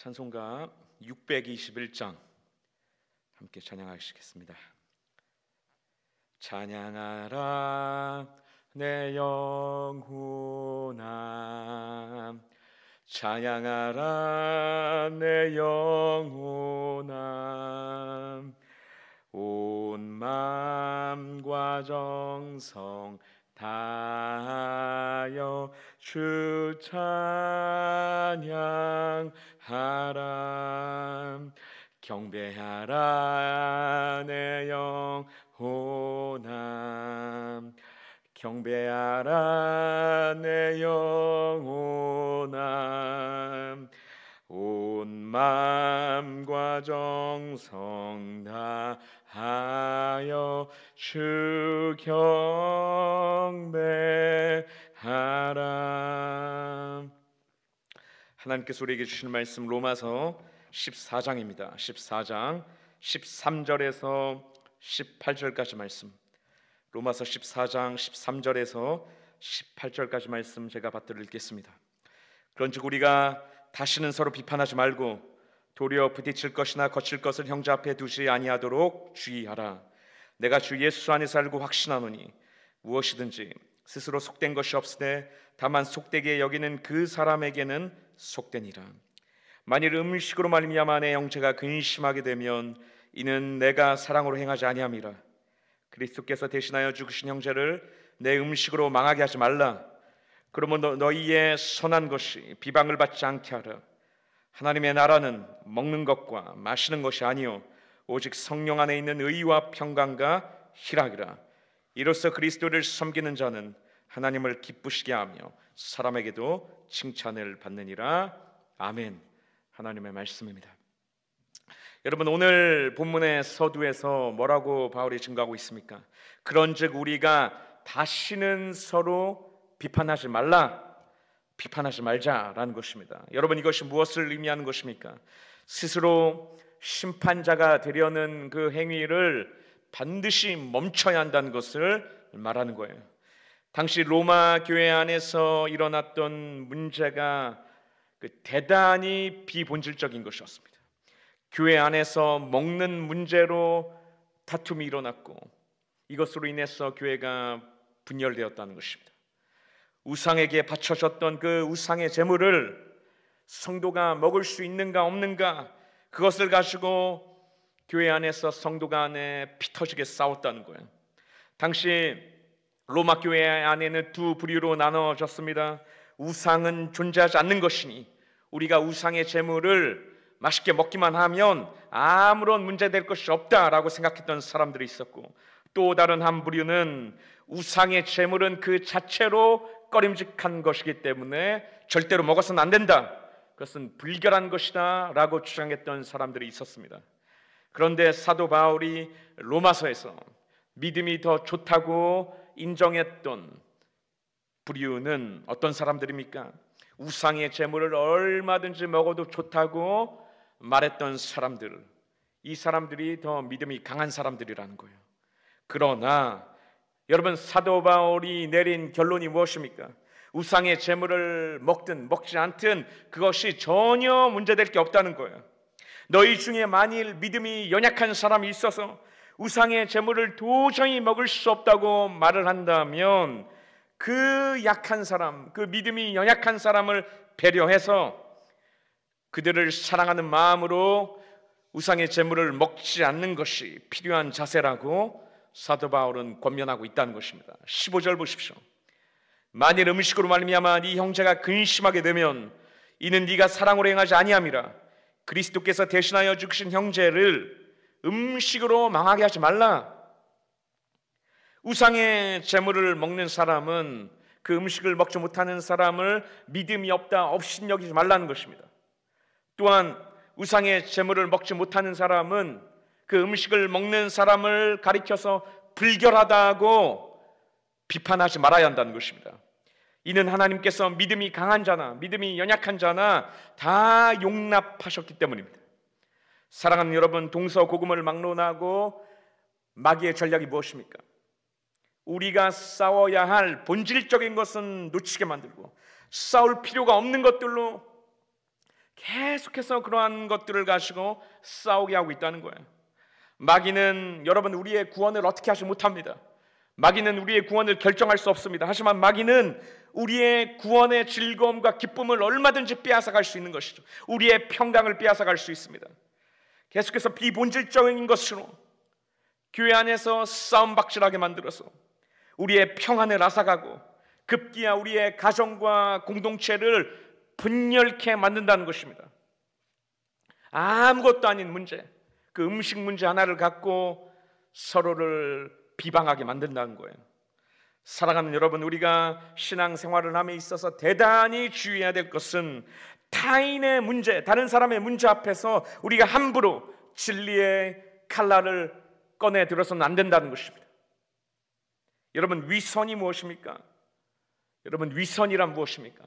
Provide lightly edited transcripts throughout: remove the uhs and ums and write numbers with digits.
찬송가 621장 함께 찬양하시겠습니다. 찬양하라 내 영혼아, 찬양하라 내 영혼아, 온 마음과 정성 다하여 주 찬양하라. 경배하라 내 영혼아, 경배하라 내 영혼아, 온 마음과 정성 다하여 주 경배하라. 하나님께서 우리에게 주시는 말씀 로마서 14장입니다. 14장 13절에서 18절까지 말씀, 로마서 14장 13절에서 18절까지 말씀 제가 받들어 읽겠습니다. 그런즉 우리가 다시는 서로 비판하지 말고 도리어 부딪힐 것이나 거칠 것을 형제 앞에 두지 아니하도록 주의하라. 내가 주 예수 안에서 알고 확신하노니 무엇이든지 스스로 속된 것이 없으되 다만 속되게 여기는 그 사람에게는 속되니라. 만일 음식으로 말미암아 내 형제가 근심하게 되면 이는 내가 사랑으로 행하지 아니함이라. 그리스도께서 대신하여 죽으신 형제를 내 음식으로 망하게 하지 말라. 그러면 너희의 선한 것이 비방을 받지 않게 하라. 하나님의 나라는 먹는 것과 마시는 것이 아니요 오직 성령 안에 있는 의와 평강과 희락이라. 이로써 그리스도를 섬기는 자는 하나님을 기쁘시게 하며 사람에게도 칭찬을 받느니라. 아멘. 하나님의 말씀입니다. 여러분, 오늘 본문의 서두에서 뭐라고 바울이 증거하고 있습니까? 그런즉 우리가 다시는 서로 비판하지 말라, 비판하지 말자라는 것입니다. 여러분, 이것이 무엇을 의미하는 것입니까? 스스로 심판자가 되려는 그 행위를 반드시 멈춰야 한다는 것을 말하는 거예요. 당시 로마 교회 안에서 일어났던 문제가 대단히 비본질적인 것이었습니다. 교회 안에서 먹는 문제로 다툼이 일어났고 이것으로 인해서 교회가 분열되었다는 것입니다. 우상에게 바쳐졌던 그 우상의 제물을 성도가 먹을 수 있는가 없는가, 그것을 가지고 교회 안에서 성도 간에 피 터지게 싸웠다는 거예요. 당시 로마 교회 안에는 두 부류로 나눠졌습니다. 우상은 존재하지 않는 것이니 우리가 우상의 제물을 맛있게 먹기만 하면 아무런 문제될 것이 없다라고 생각했던 사람들이 있었고, 또 다른 한 부류는 우상의 제물은 그 자체로 꺼림직한 것이기 때문에 절대로 먹어서는 안 된다, 그것은 불결한 것이다 라고 주장했던 사람들이 있었습니다. 그런데 사도 바울이 로마서에서 믿음이 더 좋다고 인정했던 부류는 어떤 사람들입니까? 우상의 제물을 얼마든지 먹어도 좋다고 말했던 사람들, 이 사람들이 더 믿음이 강한 사람들이라는 거예요. 그러나 여러분, 사도 바울이 내린 결론이 무엇입니까? 우상의 제물을 먹든 먹지 않든 그것이 전혀 문제될 게 없다는 거예요. 너희 중에 만일 믿음이 연약한 사람이 있어서 우상의 제물을 도저히 먹을 수 없다고 말을 한다면 그 약한 사람, 그 믿음이 연약한 사람을 배려해서 그들을 사랑하는 마음으로 우상의 제물을 먹지 않는 것이 필요한 자세라고 사도 바울은 권면하고 있다는 것입니다. 15절 보십시오. 만일 음식으로 말미암아 네 형제가 근심하게 되면 이는 네가 사랑으로 행하지 아니함이라. 그리스도께서 대신하여 죽으신 형제를 음식으로 망하게 하지 말라. 우상의 제물을 먹는 사람은 그 음식을 먹지 못하는 사람을 믿음이 없다, 업신여기지 말라는 것입니다. 또한 우상의 제물을 먹지 못하는 사람은 그 음식을 먹는 사람을 가리켜서 불결하다고 비판하지 말아야 한다는 것입니다. 이는 하나님께서 믿음이 강한 자나 믿음이 연약한 자나 다 용납하셨기 때문입니다. 사랑하는 여러분, 동서고금을 막론하고 마귀의 전략이 무엇입니까? 우리가 싸워야 할 본질적인 것은 놓치게 만들고 싸울 필요가 없는 것들로 계속해서 그러한 것들을 가지고 싸우게 하고 있다는 거예요. 마귀는 여러분 우리의 구원을 어떻게 하지 못합니다. 마귀는 우리의 구원을 결정할 수 없습니다. 하지만 마귀는 우리의 구원의 즐거움과 기쁨을 얼마든지 빼앗아갈 수 있는 것이죠. 우리의 평강을 빼앗아갈 수 있습니다. 계속해서 비본질적인 것으로 교회 안에서 싸움박질하게 만들어서 우리의 평안을 앗아가고 급기야 우리의 가정과 공동체를 분열케 만든다는 것입니다. 아무것도 아닌 문제, 그 음식 문제 하나를 갖고 서로를 비방하게 만든다는 거예요. 사랑하는 여러분, 우리가 신앙생활을 함에 있어서 대단히 주의해야 될 것은 타인의 문제, 다른 사람의 문제 앞에서 우리가 함부로 진리의 칼날을 꺼내 들어서는 안 된다는 것입니다. 여러분, 위선이 무엇입니까? 여러분, 위선이란 무엇입니까?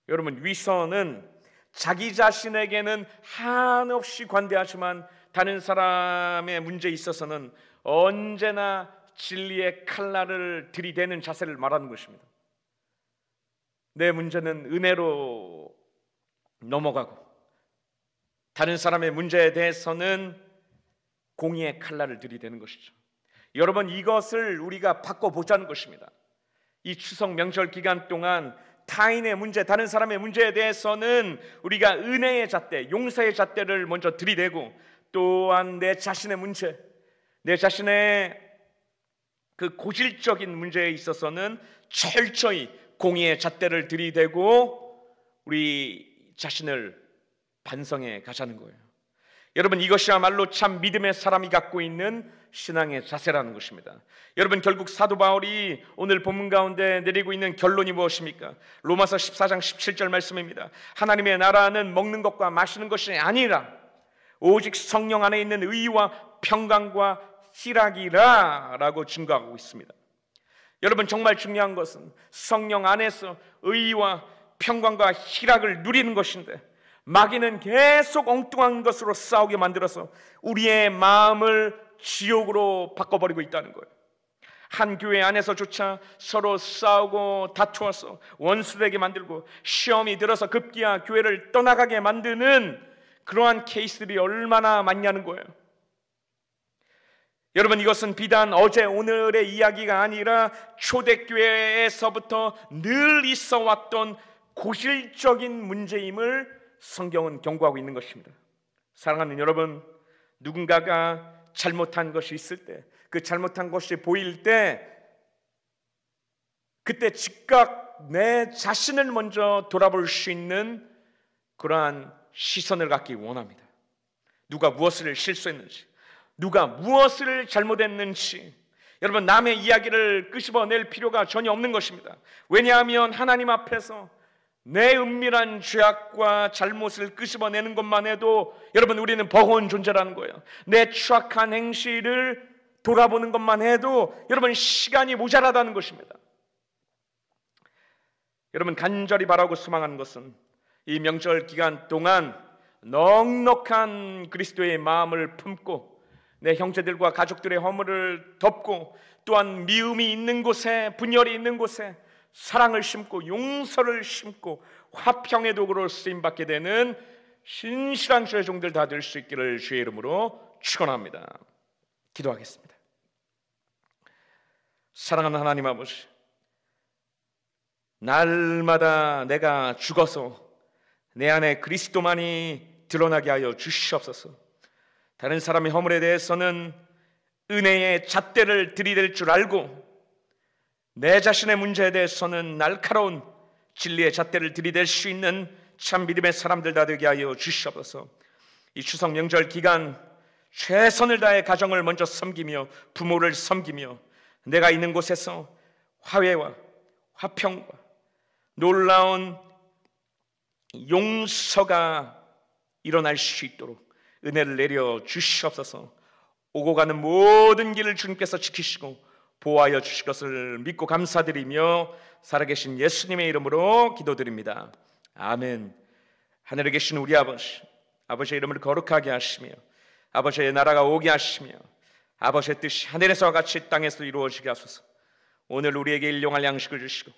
여러분, 위선은 자기 자신에게는 한없이 관대하지만 다른 사람의 문제에 있어서는 언제나 진리의 칼날을 들이대는 자세를 말하는 것입니다. 내 문제는 은혜로 넘어가고 다른 사람의 문제에 대해서는 공의의 칼날을 들이대는 것이죠. 여러분, 이것을 우리가 바꿔보자는 것입니다. 이 추석 명절 기간 동안 타인의 문제, 다른 사람의 문제에 대해서는 우리가 은혜의 잣대, 용서의 잣대를 먼저 들이대고, 또한 내 자신의 문제, 내 자신의 그 고질적인 문제에 있어서는 철저히 공의의 잣대를 들이대고 우리 자신을 반성해 가자는 거예요. 여러분, 이것이야말로 참 믿음의 사람이 갖고 있는 신앙의 자세라는 것입니다. 여러분, 결국 사도 바울이 오늘 본문 가운데 내리고 있는 결론이 무엇입니까? 로마서 14장 17절 말씀입니다. 하나님의 나라는 먹는 것과 마시는 것이 아니라 오직 성령 안에 있는 의와 평강과 희락이라 라고 증거하고 있습니다. 여러분, 정말 중요한 것은 성령 안에서 의와 평강과 희락을 누리는 것인데, 마귀는 계속 엉뚱한 것으로 싸우게 만들어서 우리의 마음을 지옥으로 바꿔버리고 있다는 거예요. 한 교회 안에서조차 서로 싸우고 다투어서 원수되게 만들고 시험이 들어서 급기야 교회를 떠나가게 만드는 그러한 케이스들이 얼마나 많냐는 거예요. 여러분, 이것은 비단 어제 오늘의 이야기가 아니라 초대교회에서부터 늘 있어왔던 고질적인 문제임을 성경은 경고하고 있는 것입니다. 사랑하는 여러분, 누군가가 잘못한 것이 있을 때, 그 잘못한 것이 보일 때, 그때 즉각 내 자신을 먼저 돌아볼 수 있는 그러한 시선을 갖기 원합니다. 누가 무엇을 실수했는지, 누가 무엇을 잘못했는지, 여러분, 남의 이야기를 끄집어낼 필요가 전혀 없는 것입니다. 왜냐하면 하나님 앞에서 내 은밀한 죄악과 잘못을 끄집어내는 것만 해도 여러분, 우리는 버거운 존재라는 거예요. 내 추악한 행실을 돌아보는 것만 해도 여러분, 시간이 모자라다는 것입니다. 여러분, 간절히 바라고 소망하는 것은 이 명절 기간 동안 넉넉한 그리스도의 마음을 품고 내 형제들과 가족들의 허물을 덮고, 또한 미움이 있는 곳에, 분열이 있는 곳에 사랑을 심고 용서를 심고 화평의 도구로 쓰임받게 되는 신실한 주의 종들 다 될 수 있기를 주의 이름으로 축원합니다. 기도하겠습니다. 사랑하는 하나님 아버지, 날마다 내가 죽어서 내 안에 그리스도만이 드러나게 하여 주시옵소서. 다른 사람의 허물에 대해서는 은혜의 잣대를 들이댈 줄 알고, 내 자신의 문제에 대해서는 날카로운 진리의 잣대를 들이댈 수 있는 참 믿음의 사람들 다 되게 하여 주시옵소서. 이 추석 명절 기간 최선을 다해 가정을 먼저 섬기며 부모를 섬기며 내가 있는 곳에서 화해와 화평과 놀라운 용서가 일어날 수 있도록 은혜를 내려 주시옵소서. 오고 가는 모든 길을 주님께서 지키시고 보호하여 주실 것을 믿고 감사드리며 살아계신 예수님의 이름으로 기도드립니다. 아멘. 하늘에 계신 우리 아버지, 아버지의 이름을 거룩하게 하시며 아버지의 나라가 오게 하시며 아버지의 뜻이 하늘에서와 같이 땅에서 이루어지게 하소서. 오늘 우리에게 일용할 양식을 주시고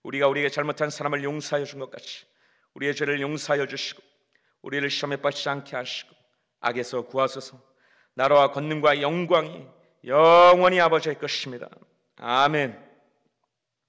우리가 우리에게 잘못한 사람을 용서하여 준 것 같이 우리의 죄를 용서하여 주시고 우리를 시험에 빠지지 않게 하시고 악에서 구하소서. 나라와 권능과 영광이 영원히 아버지의 것입니다. 아멘.